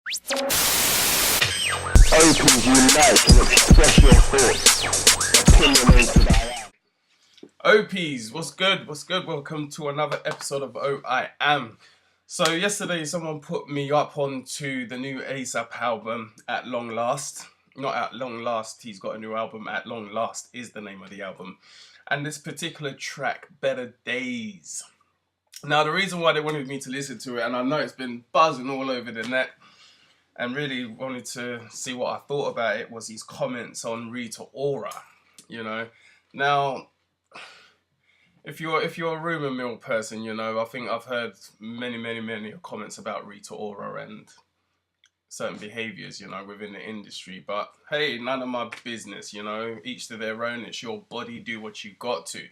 Opens you like and express your thoughts. Opinionated I am. OPs, what's good? What's good? Welcome to another episode of Oh I Am. So yesterday someone put me up onto the new ASAP album, At Long Last. Not At Long Last, he's got a new album, At Long Last is the name of the album. And this particular track, Better Days. Now the reason why they wanted me to listen to it, and I know it's been buzzing all over the net, and really wanted to see what I thought about it, was his comments on Rita Ora, you know. Now, if you're a rumour mill person, you know, I think I've heard many comments about Rita Ora and certain behaviours, you know, within the industry. But hey, none of my business, you know. Each to their own. It's your body. Do what you got to.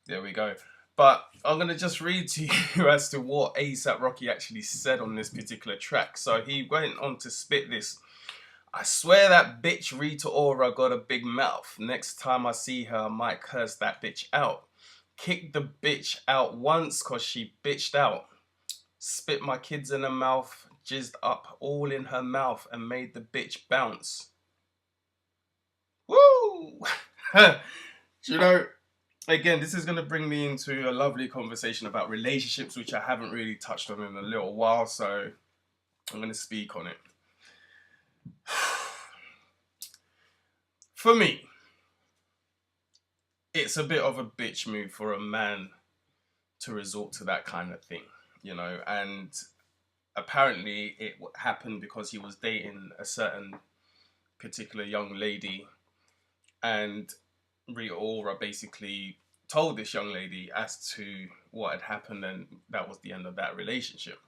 There we go. But I'm going to just read to you as to what ASAP Rocky actually said on this particular track. So he went on to spit this. I swear that bitch Rita Ora got a big mouth. Next time I see her, I might curse that bitch out. Kick the bitch out once cause she bitched out. Spit my kids in her mouth, jizzed up all in her mouth and made the bitch bounce. Woo! You know, again, this is going to bring me into a lovely conversation about relationships, which I haven't really touched on in a little while, so I'm going to speak on it. For me, it's a bit of a bitch move for a man to resort to that kind of thing, you know, and apparently it happened because he was dating a certain particular young lady, and Rita Ora basically told this young lady as to what had happened, and that was the end of that relationship.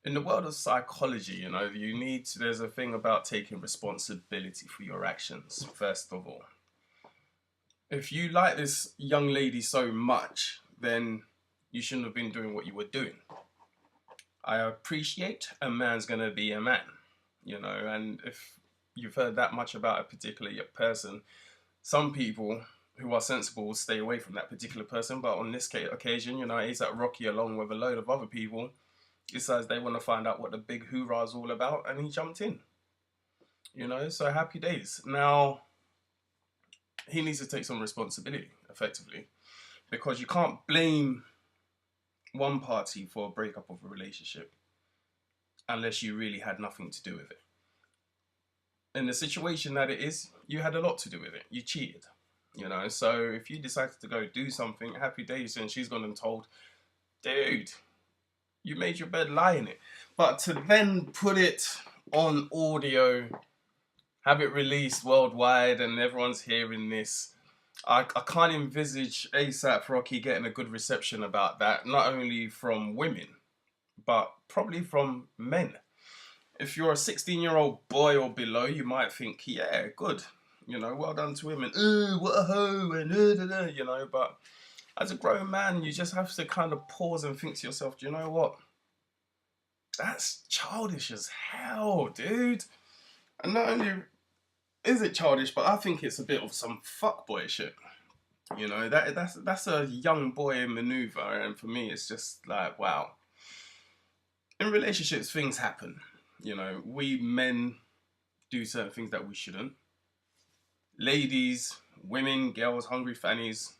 In the world of psychology, you know, there's a thing about taking responsibility for your actions, first of all. If you like this young lady so much, then you shouldn't have been doing what you were doing. I appreciate a man's gonna be a man, you know, and if you've heard that much about a particular person, some people who are sensible will stay away from that particular person. But on this occasion, you know, ASAP Rocky, along with a load of other people, decides they want to find out what the big hoorah is all about, and he jumped in. You know, so happy days. Now, he needs to take some responsibility, effectively, because you can't blame one party for a breakup of a relationship unless you really had nothing to do with it. In the situation that it is, you had a lot to do with it. You cheated, you know. So if you decided to go do something, happy days, and she's gone and told, dude, you made your bed, lie in it. But to then put it on audio, have it released worldwide, and everyone's hearing this, I can't envisage ASAP Rocky getting a good reception about that, not only from women, but probably from men. If you're a 16-year-old boy or below, you might think, yeah, good, you know, well done to him, and what a hoe, and you know. But as a grown man, you just have to kind of pause and think to yourself, do you know what? That's childish as hell, dude. And not only is it childish, but I think it's a bit of some fuckboy shit. You know, that's a young boy maneuver, and for me, it's just like, wow. In relationships, things happen. You know, we men do certain things that we shouldn't. Ladies, women, girls, hungry fannies,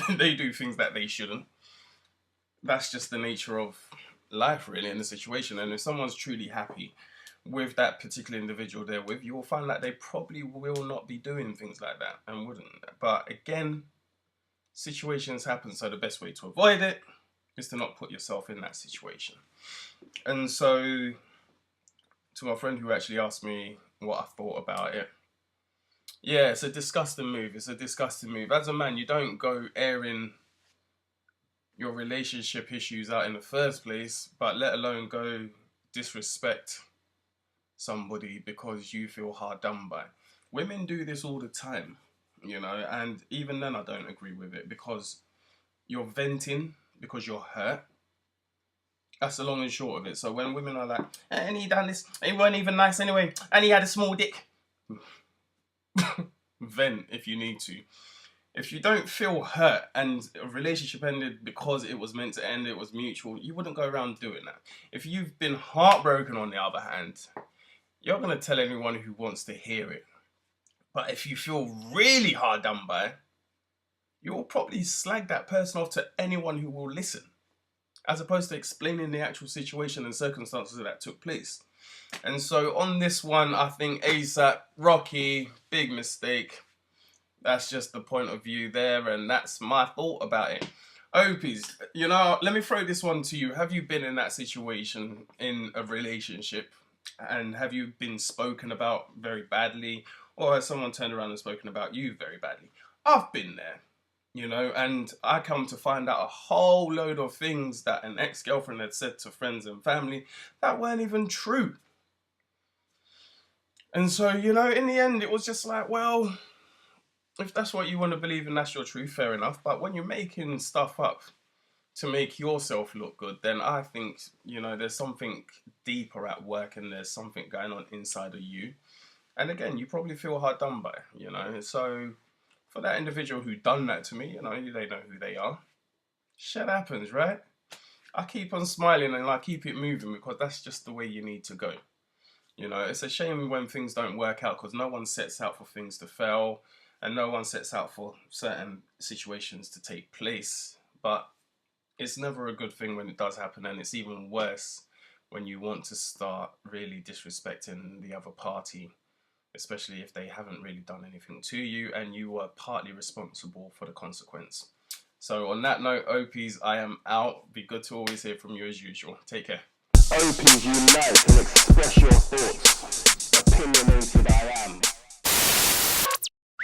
they do things that they shouldn't. That's just the nature of life, really, in the situation. And if someone's truly happy with that particular individual they're with, you will find that they probably will not be doing things like that and wouldn't. But again, situations happen, so the best way to avoid it is to not put yourself in that situation. And so, to my friend who actually asked me what I thought about it, yeah, it's a disgusting move. It's a disgusting move. As a man, you don't go airing your relationship issues out in the first place, but let alone go disrespect somebody because you feel hard done by. Women do this all the time, you know, and even then I don't agree with it, because you're venting because you're hurt. That's the long and short of it. So when women are like, and he done this, it wasn't even nice anyway, and he had a small dick. Vent if you need to. If you don't feel hurt and a relationship ended because it was meant to end, it was mutual, you wouldn't go around doing that. If you've been heartbroken, on the other hand, you're going to tell anyone who wants to hear it. But if you feel really hard done by, you will probably slag that person off to anyone who will listen, as opposed to explaining the actual situation and circumstances that took place. And so on this one, I think ASAP, Rocky, big mistake. That's just the point of view there, and that's my thought about it. Opies, you know, let me throw this one to you. Have you been in that situation in a relationship, and have you been spoken about very badly, or has someone turned around and spoken about you very badly? I've been there, you know, and I come to find out a whole load of things that an ex-girlfriend had said to friends and family that weren't even true. And so, you know, in the end, it was just like, well, if that's what you want to believe and that's your truth, fair enough. But when you're making stuff up to make yourself look good, then I think, you know, there's something deeper at work and there's something going on inside of you. And again, you probably feel hard done by, you know. So for that individual who done that to me, you know, they know who they are. Shit happens, right? I keep on smiling and I keep it moving because that's just the way you need to go. You know, it's a shame when things don't work out because no one sets out for things to fail. And no one sets out for certain situations to take place. But it's never a good thing when it does happen, and it's even worse when you want to start really disrespecting the other party, especially if they haven't really done anything to you and you were partly responsible for the consequence. So on that note, Opies, I am out. Be good to always hear from you as usual. Take care. Opies unite and express your thoughts. Opinionated I am.